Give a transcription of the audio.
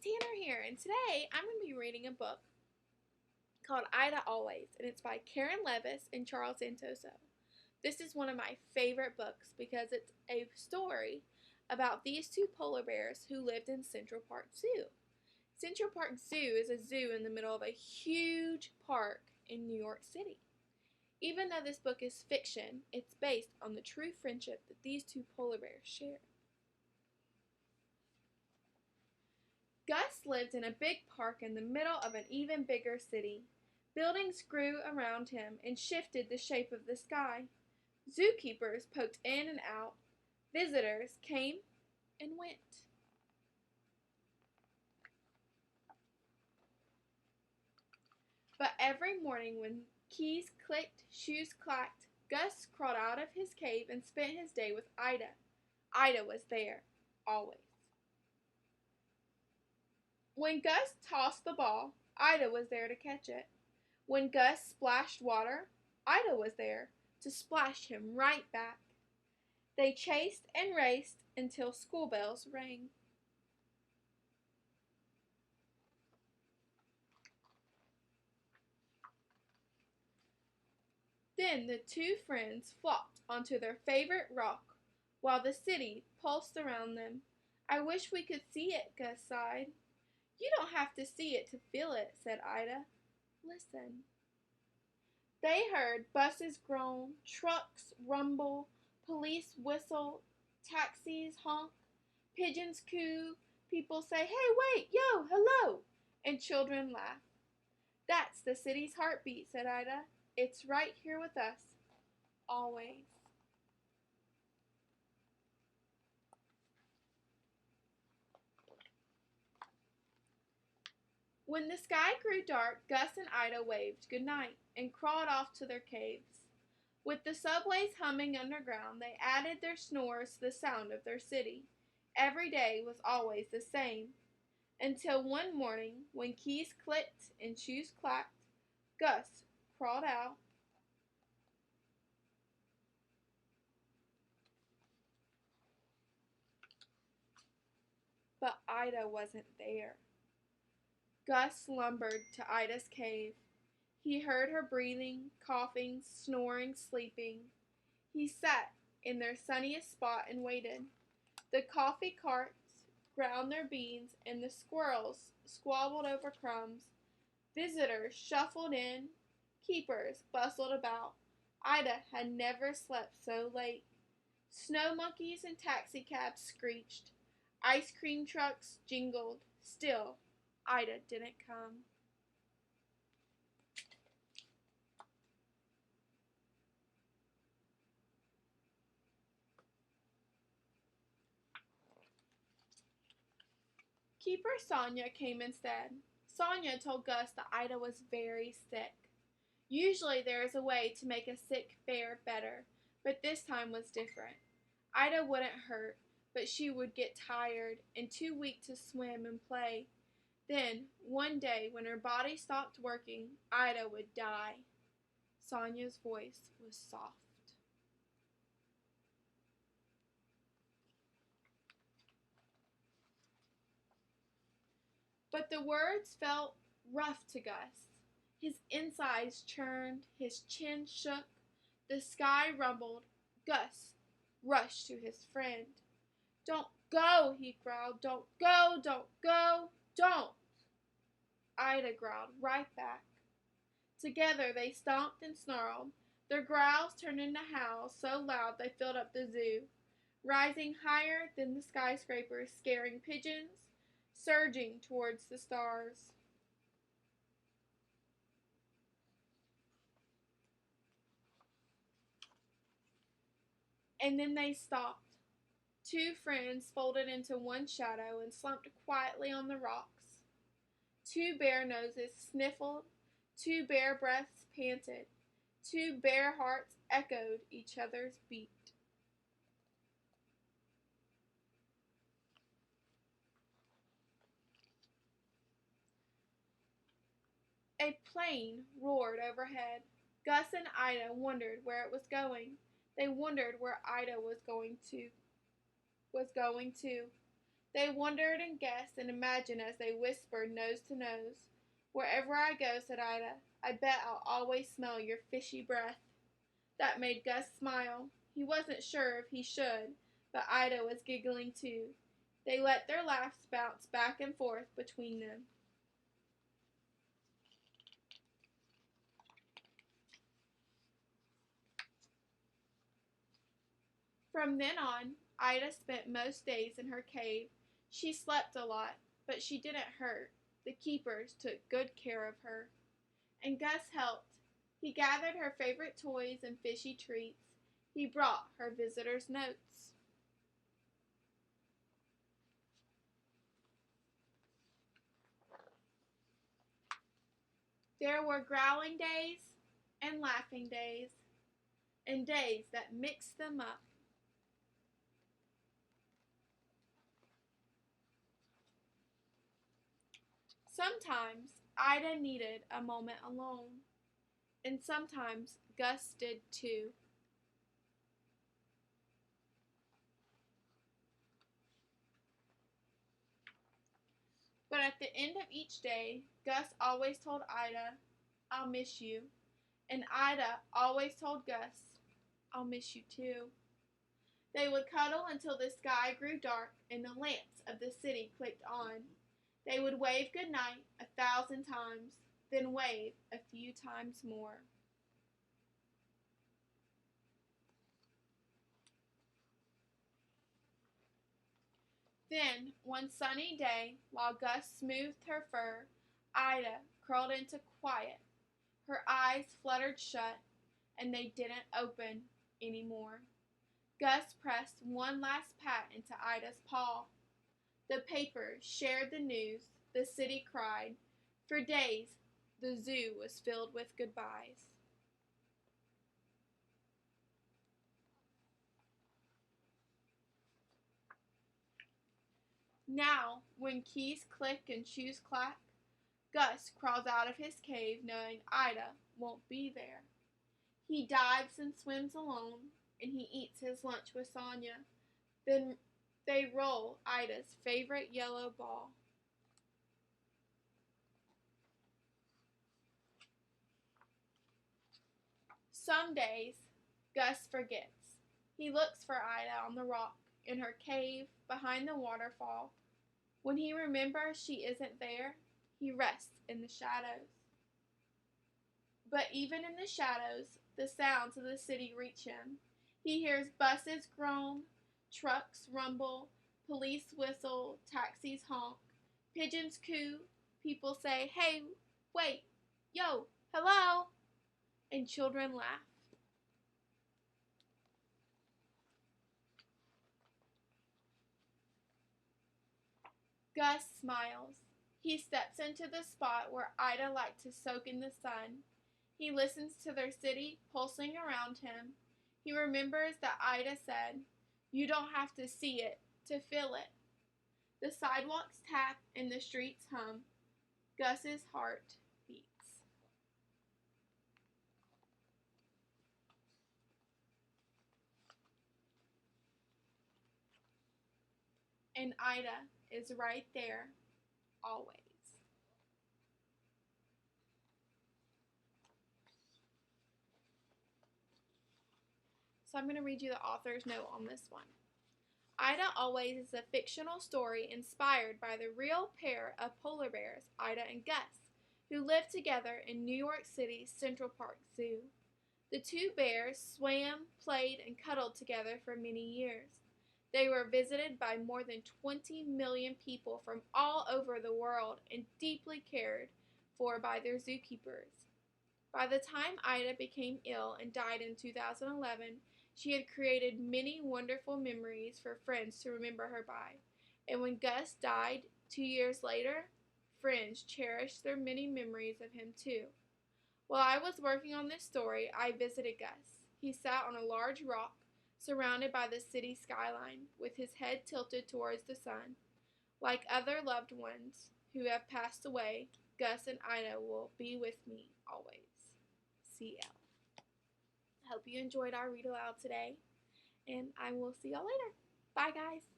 Tanner here, and today I'm going to be reading a book called Ida Always, and it's by Caron Levis and Charles Santoso. This is one of my favorite books because it's a story about these two polar bears who lived in Central Park Zoo. Central Park Zoo is a zoo in the middle of a huge park in New York City. Even though this book is fiction, it's based on the true friendship that these two polar bears share. Gus lived in a big park in the middle of an even bigger city. Buildings grew around him and shifted the shape of the sky. Zookeepers poked in and out. Visitors came and went. But every morning when keys clicked, shoes clacked, Gus crawled out of his cave and spent his day with Ida. Ida was there, always. When Gus tossed the ball, Ida was there to catch it. When Gus splashed water, Ida was there to splash him right back. They chased and raced until school bells rang. Then the two friends flopped onto their favorite rock while the city pulsed around them. I wish we could see it, Gus sighed. You don't have to see it to feel it, said Ida. Listen. They heard buses groan, trucks rumble, police whistle, taxis honk, pigeons coo, people say, hey, wait, yo, hello, and children laugh. That's the city's heartbeat, said Ida. It's right here with us, always. When the sky grew dark, Gus and Ida waved good night and crawled off to their caves. With the subways humming underground, they added their snores to the sound of their city. Every day was always the same, until one morning, when keys clicked and shoes clacked, Gus crawled out. But Ida wasn't there. Gus lumbered to Ida's cave. He heard her breathing, coughing, snoring, sleeping. He sat in their sunniest spot and waited. The coffee carts ground their beans, and the squirrels squabbled over crumbs. Visitors shuffled in. Keepers bustled about. Ida had never slept so late. Snow monkeys and taxicabs screeched. Ice cream trucks jingled. Still, Ida didn't come. Keeper Sonia came instead. Sonia told Gus that Ida was very sick. Usually there is a way to make a sick bear better, but this time was different. Ida wouldn't hurt, but she would get tired and too weak to swim and play. Then, one day, when her body stopped working, Ida would die. Sonia's voice was soft. But the words felt rough to Gus. His insides churned, his chin shook, the sky rumbled. Gus rushed to his friend. Don't go, he growled. Don't go, don't go, don't. Ida growled right back. Together they stomped and snarled. Their growls turned into howls so loud they filled up the zoo, rising higher than the skyscrapers, scaring pigeons, surging towards the stars. And then they stopped. Two friends folded into one shadow and slumped quietly on the rocks. Two bare noses sniffled, two bare breaths panted, two bare hearts echoed each other's beat. A plane roared overhead. Gus and Ida wondered where it was going. They wondered where Ida was going to. They wondered and guessed and imagined as they whispered nose to nose. "Wherever I go," said Ida, "I bet I'll always smell your fishy breath." That made Gus smile. He wasn't sure if he should, but Ida was giggling too. They let their laughs bounce back and forth between them. From then on, Ida spent most days in her cave. She slept a lot, but she didn't hurt. The keepers took good care of her. And Gus helped. He gathered her favorite toys and fishy treats. He brought her visitors notes. There were growling days and laughing days and days that mixed them up. Sometimes Ida needed a moment alone, and sometimes Gus did too. But at the end of each day, Gus always told Ida, "I'll miss you." And Ida always told Gus, "I'll miss you too." They would cuddle until the sky grew dark and the lamps of the city clicked on. They would wave good night 1,000 times, then wave a few times more. Then, one sunny day, while Gus smoothed her fur, Ida curled into quiet. Her eyes fluttered shut, and they didn't open any more. Gus pressed one last pat into Ida's paw. The papers shared the news. The city cried. For days, the zoo was filled with goodbyes. Now, when keys click and shoes clack, Gus crawls out of his cave knowing Ida won't be there. He dives and swims alone, and he eats his lunch with Sonia. Then they roll Ida's favorite yellow ball. Some days, Gus forgets. He looks for Ida on the rock, in her cave, behind the waterfall. When he remembers she isn't there, he rests in the shadows. But even in the shadows, the sounds of the city reach him. He hears buses groan, trucks rumble, police whistle, taxis honk, pigeons coo, people say, "Hey, wait, yo, hello," and children laugh. Gus smiles. He steps into the spot where Ida liked to soak in the sun. He listens to their city pulsing around him. He remembers that Ida said, "You don't have to see it to feel it." The sidewalks tap and the streets hum. Gus's heart beats. And Ida is right there, always. So I'm going to read you the author's note on this one. Ida Always is a fictional story inspired by the real pair of polar bears, Ida and Gus, who lived together in New York City's Central Park Zoo. The two bears swam, played, and cuddled together for many years. They were visited by more than 20 million people from all over the world and deeply cared for by their zookeepers. By the time Ida became ill and died in 2011, she had created many wonderful memories for friends to remember her by. And when Gus died 2 years later, friends cherished their many memories of him too. While I was working on this story, I visited Gus. He sat on a large rock, surrounded by the city skyline, with his head tilted towards the sun. Like other loved ones who have passed away, Gus and Ida will be with me always. CL. I hope you enjoyed our read aloud today, and I will see y'all later. Bye, guys.